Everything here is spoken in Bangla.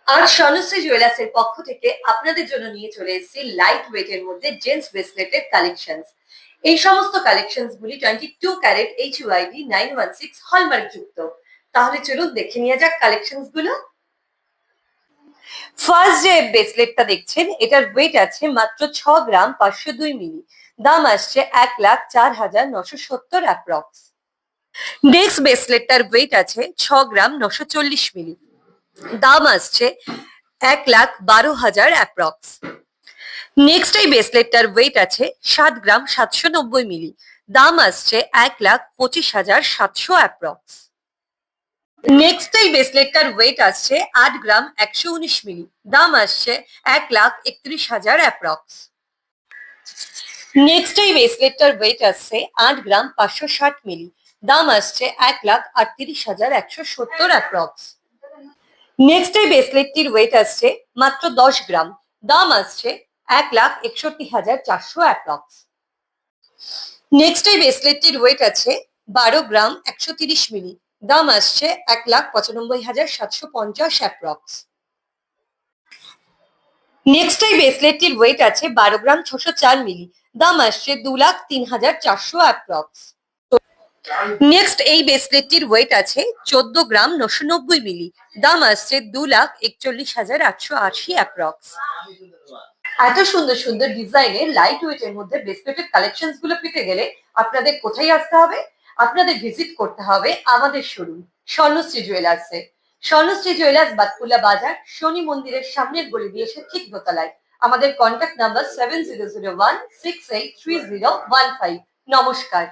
আর স্বর্ণশ্রী জুয়েলার্সের পক্ষ থেকে আপনাদের জন্য নিয়ে চলে এসেছি লাইট ওয়েট এর মধ্যে জেন্টস ব্রেসলেটের কালেকশনস। এই সমস্ত কালেকশনস গুলি 22 ক্যারেট HUID 916 হলমার্ক যুক্ত। তাহলে চলুন দেখে নিয়ে যাক কালেকশনস গুলো। ফার্স্ট যে ব্রেসলেটটা দেখছেন এটার ওয়েট আছে মাত্র 6 গ্রাম 502 মিলি। দাম আসছে 1,04,970 অ্যাপ্রক্স। নেক্সট ব্রেসলেটটার ওয়েট আছে 6 গ্রাম 940 মিলি। দাম আসছে 1,12,000 অ্যাপ্রক্স। নেক্সট এই ব্রেসলেটটার ওয়েট আছে 7 গ্রাম 790 মিলি। দাম আসছে 1,25,700 অ্যাপ্রক্স। নেক্সট এই ব্রেসলেটটার ওয়েট আসছে 8 গ্রাম 119 মিলি। দাম আসছে 1,31,000 অ্যাপ্রক্স। নেক্সট এই ব্রেসলেটটার ওয়েট আসছে 8 গ্রাম 560 মিলি। দাম আসছে 1,38,170 অ্যাপ্রক্স। নেক্সট এই ব্রেসলেটটির ওয়েট আসছে মাত্র 10 গ্রাম। দাম আসছে 1,61,400 অ্যাপ্রক্স। নেক্সট এই ব্রেসলেটটির ওয়েট আছে 12 গ্রাম 130 মিলি। দাম আসছে 1,95,750 অ্যাপ্রক্স। নেক্সট এই ব্রেসলেটটির ওয়েট আছে 12 গ্রাম 604 মিলি। দাম আসছে 2,03,400 অ্যাপ্রক্স। নেক্সট এই ব্রেসলেটটির ওয়েট আছে 14 গ্রাম 990 মিলি। দাম আসছে 2,41,880 অ্যাপ্রক্স। এত সুন্দর সুন্দর ডিজাইনের লাইট ওয়েট এর মধ্যে ব্রেসলেটের কালেকশনস গুলো পেতে গেলে আপনাদের কোথায় আসতে হবে? আপনাদের ভিজিট করতে হবে আমাদের শোরুম স্বর্ণশ্রী জুয়েলার্সে। স্বর্ণশ্রী জুয়েলার্স বাতকুলা বাজার শনি মন্দিরের সামনের গলি দিয়ে এসে ঠিক দোতলায়। আমাদের কন্ট্যাক্ট নাম্বার 7001683015। নমস্কার।